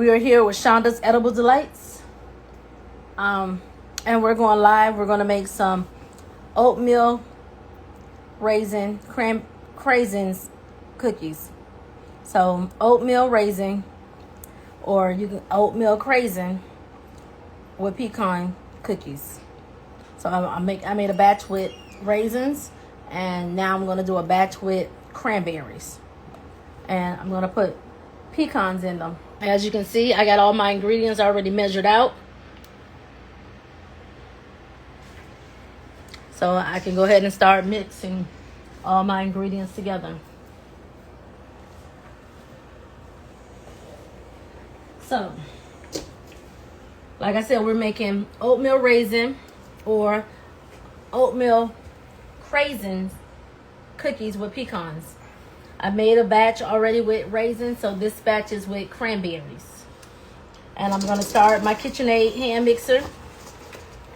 We are here with Shonda's Edible Delights. And we're going live. We're going to make some oatmeal raisin craisins cookies. So oatmeal raisin, or you can oatmeal craisin with pecan cookies. So I made a batch with raisins, and now I'm going to do a batch with cranberries. And I'm going to put pecans in them. As you can see, I got all my ingredients already measured out. So I can go ahead and start mixing all my ingredients together. So, like I said, we're making oatmeal raisin or oatmeal craisins cookies with pecans. I made a batch already with raisins, so this batch is with cranberries. And I'm going to start my KitchenAid hand mixer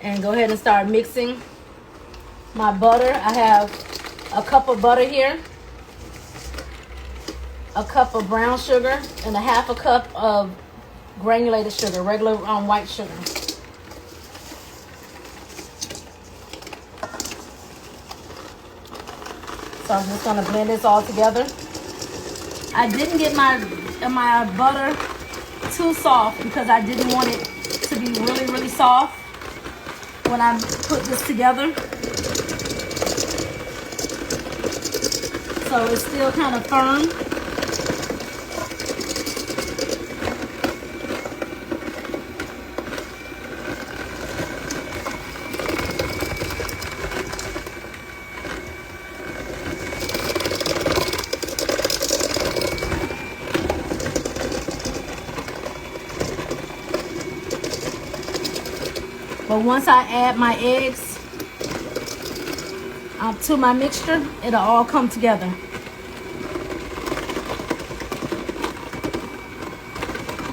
and go ahead and start mixing my butter. I have a cup of butter here, a cup of brown sugar, and a half a cup of granulated sugar, regular white sugar. So I'm just going to blend this all together. I didn't get my butter too soft because I didn't want it to be really, really soft when I put this together. So it's still kind of firm. But once I add my eggs to my mixture, it'll all come together.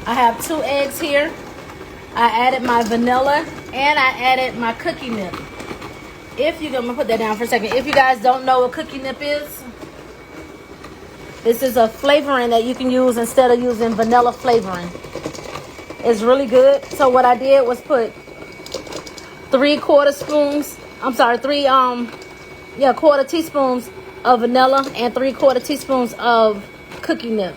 I have 2 eggs here. I added my vanilla and I added my cookie nip. I'm gonna put that down for a second. If you guys don't know what cookie nip is, this is a flavoring that you can use instead of using vanilla flavoring. It's really good. So what I did was put 3 quarter teaspoons of vanilla and 3/4 teaspoons of cookie nip.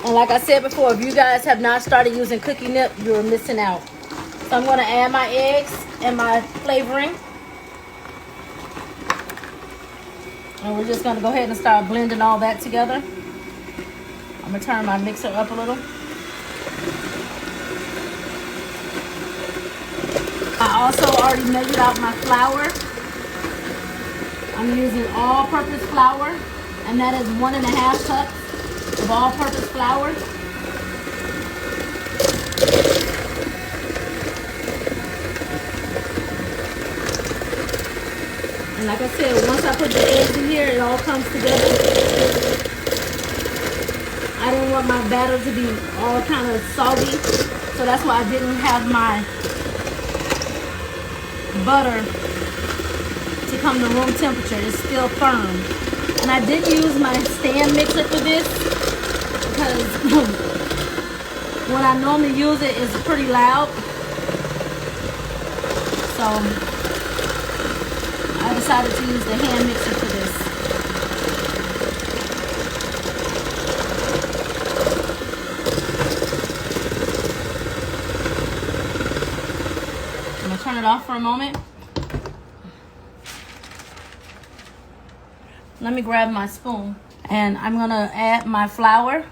And like I said before, if you guys have not started using cookie nip, you're missing out. So I'm going to add my eggs and my flavoring. And we're just going to go ahead and start blending all that together. I'm going to turn my mixer up a little. I also already measured out my flour. I'm using all-purpose flour, and that is 1.5 cups of all-purpose flour. And like I said, once I put the eggs in here, it all comes together. I didn't want my batter to be all kind of soggy, so that's why I didn't have my butter to come to room temperature. It's still firm. And I did use my stand mixer for this because when I normally use it, it's pretty loud. So I decided to use the hand mixer for this. I'm gonna turn it off for a moment. Let me grab my spoon, and I'm gonna add my flour.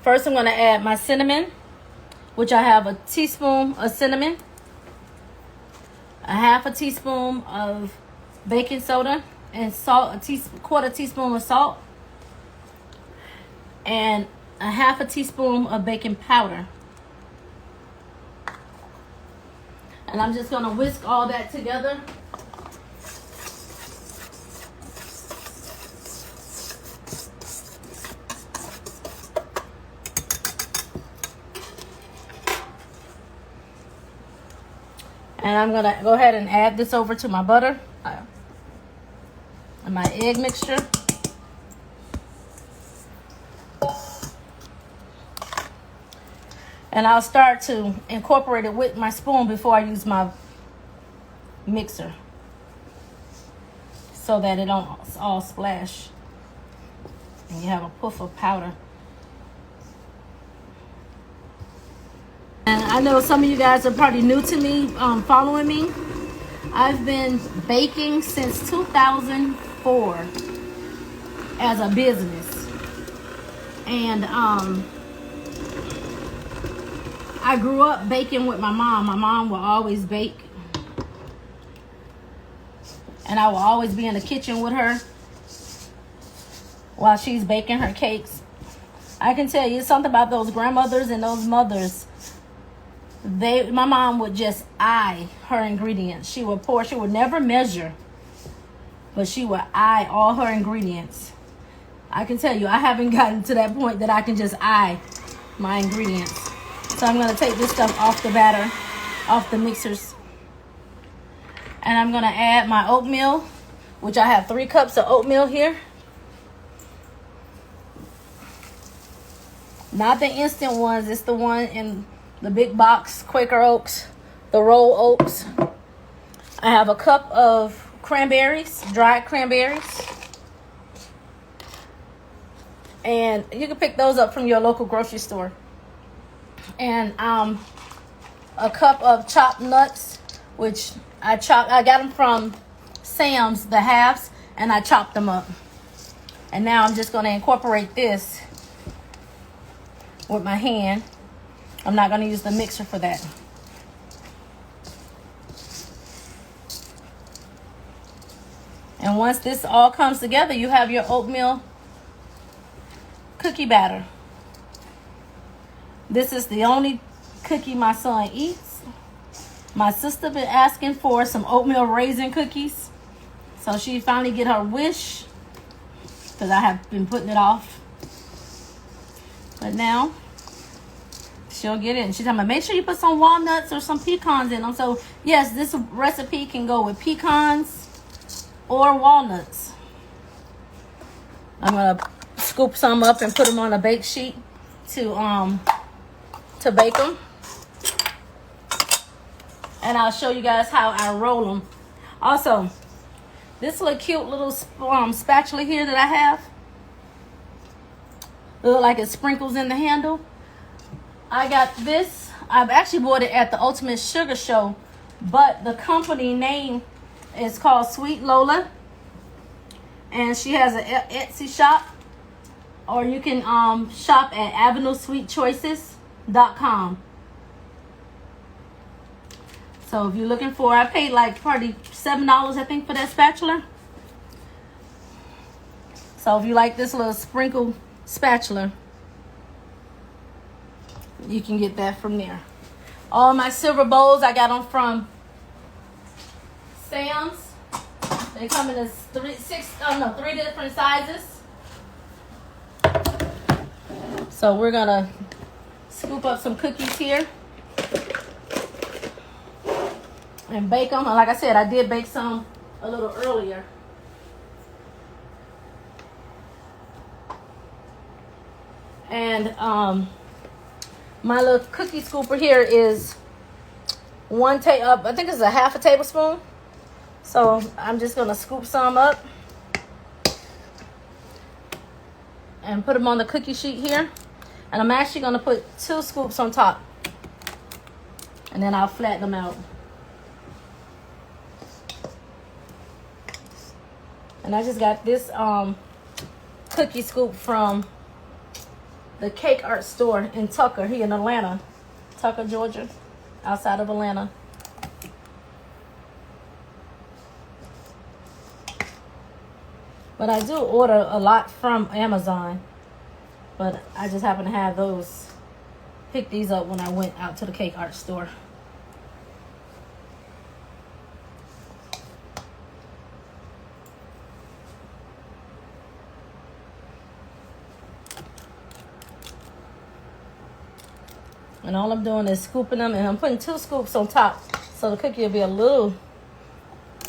First, I'm gonna add my cinnamon, which I have a teaspoon of cinnamon, a half a teaspoon of baking soda, and salt, quarter teaspoon of salt, and a half a teaspoon of baking powder. And I'm just gonna whisk all that together. And I'm going to go ahead and add this over to my butter and my egg mixture. And I'll start to incorporate it with my spoon before I use my mixer, so that it don't all splash and you have a puff of powder. And I know some of you guys are probably new to me, following me. I've been baking since 2004 as a business. And I grew up baking with my mom. My mom will always bake. And I will always be in the kitchen with her while she's baking her cakes. I can tell you something about those grandmothers and those mothers. My mom would just eye her ingredients. She would pour, she would never measure, but she would eye all her ingredients. I can tell you, I haven't gotten to that point that I can just eye my ingredients. So I'm going to take this stuff off the batter, off the mixers. And I'm going to add my oatmeal, which I have 3 cups of oatmeal here. Not the instant ones, it's the one in the big box, Quaker Oats, the roll oats. I have a cup of cranberries, dried cranberries. And you can pick those up from your local grocery store. And a cup of chopped nuts, which I got them from Sam's, the halves, and I chopped them up. And now I'm just going to incorporate this with my hand. I'm not going to use the mixer for that. And once this all comes together, you have your oatmeal cookie batter. This is the only cookie my son eats. My sister been asking for some oatmeal raisin cookies, so she finally get her wish, because I have been putting it off. But now she'll get it. And she's talking, make sure you put some walnuts or some pecans in them. So yes, this recipe can go with pecans or walnuts. I'm gonna scoop some up and put them on a bake sheet to bake them. And I'll show you guys how I roll them. Also, this little cute little spatula here that I have, look like it sprinkles in the handle. I got this. I've actually bought it at the Ultimate Sugar Show, but the company name is called Sweet Lola, and she has an Etsy shop, or you can shop at avenuesweetchoices.com. So if you're looking for, I paid like probably $7, I think, for that spatula. So if you like this little sprinkle spatula, you can get that from there. All my silver bowls, I got them from Sam's. They come in 3 different sizes. So we're gonna scoop up some cookies here and bake them. And like I said, I did bake some a little earlier. And my little cookie scooper here is I think it's a half a tablespoon. So I'm just gonna scoop some up and put them on the cookie sheet here. And I'm actually gonna put 2 scoops on top, and then I'll flatten them out. And I just got this cookie scoop from the Cake Art store in Tucker, here in Atlanta. Tucker, Georgia, outside of Atlanta. But I do order a lot from Amazon. But I just happen to have pick these up when I went out to the Cake Art store. And all I'm doing is scooping them, and I'm putting 2 scoops on top, so the cookie will be a little,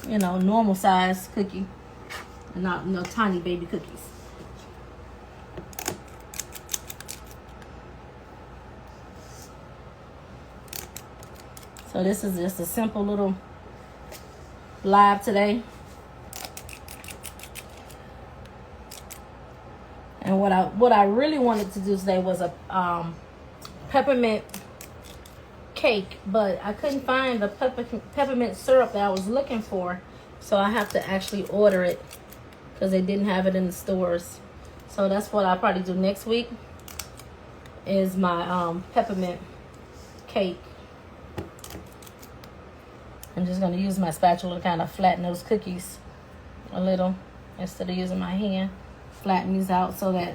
normal size cookie, and not no tiny baby cookies. So this is just a simple little live today. And what I really wanted to do today was a peppermint cake, but I couldn't find the peppermint syrup that I was looking for, so I have to actually order it because they didn't have it in the stores. So that's what I'll probably do next week, is my peppermint cake. I'm just going to use my spatula to kind of flatten those cookies a little instead of using my hand. Flatten these out so that,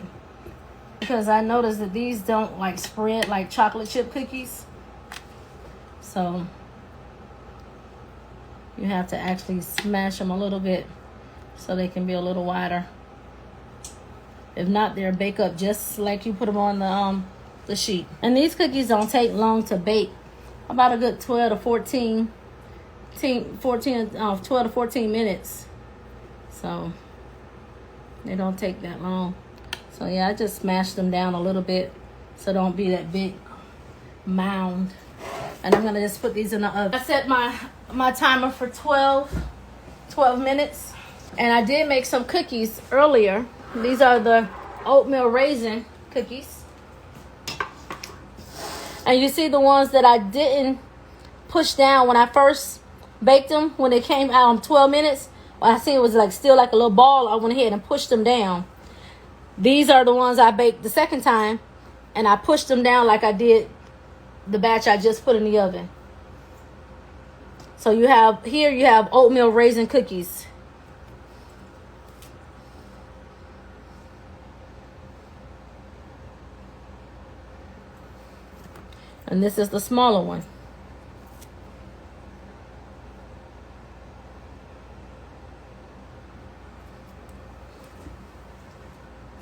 because I noticed that these don't like spread like chocolate chip cookies. So you have to actually smash them a little bit so they can be a little wider. If not, they'll bake up just like you put them on the sheet. And these cookies don't take long to bake. About a good 12 to 14 minutes. So they don't take that long. So yeah, I just smashed them down a little bit so don't be that big mound. And I'm gonna just put these in the oven. I set my timer for 12 minutes. And I did make some cookies earlier. These are the oatmeal raisin cookies. And you see the ones that I didn't push down when I first baked them, when they came out in 12 minutes. I see it was like still like a little ball. I went ahead and pushed them down. These are the ones I baked the second time, and I pushed them down like I did the batch I just put in the oven. So you have oatmeal raisin cookies. And this is the smaller one.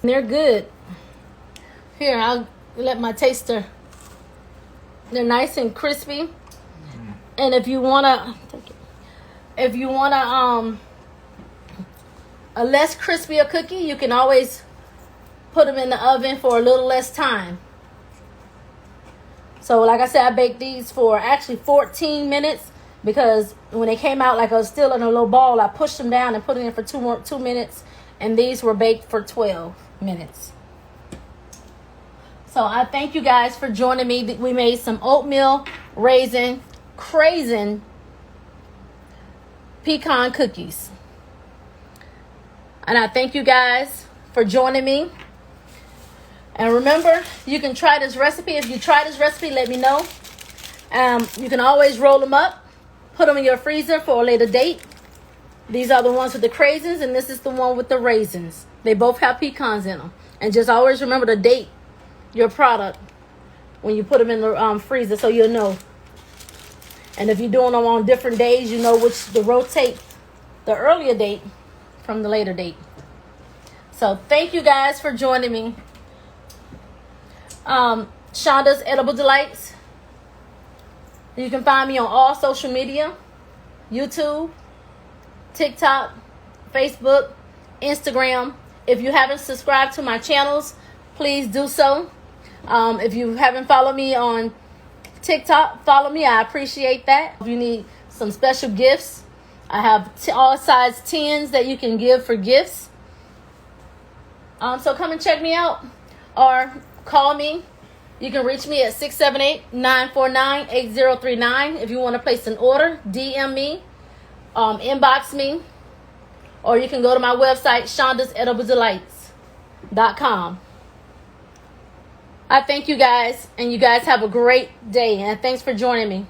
They're good. Here, I'll let my taster. They're nice and crispy. And if you wanna a less crispier cookie, you can always put them in the oven for a little less time. So like I said, I baked these for actually 14 minutes because when they came out like I was still in a little ball, I pushed them down and put it in for 2 minutes, and these were baked for 12 minutes. So I thank you guys for joining me. We made some oatmeal raisin craisin pecan cookies. And I thank you guys for joining me. And remember, you can try this recipe. If you try this recipe, let me know. You can always roll them up, put them in your freezer for a later date. These are the ones with the craisins, and this is the one with the raisins. They both have pecans in them. And just always remember to date your product when you put them in the freezer so you'll know. And if you're doing them on different days, you know which to rotate the earlier date from the later date. So thank you guys for joining me. Shonda's Edible Delights. You can find me on all social media: YouTube, TikTok, Facebook, Instagram. If you haven't subscribed to my channels, please do so. If you haven't followed me on TikTok, follow me. I appreciate that. If you need some special gifts, I have all size tins that you can give for gifts. So come and check me out or call me. You can reach me at 678-949-8039. If you want to place an order, DM me, inbox me, or you can go to my website, shondasedibledelights.com. I thank you guys, and you guys have a great day, and thanks for joining me.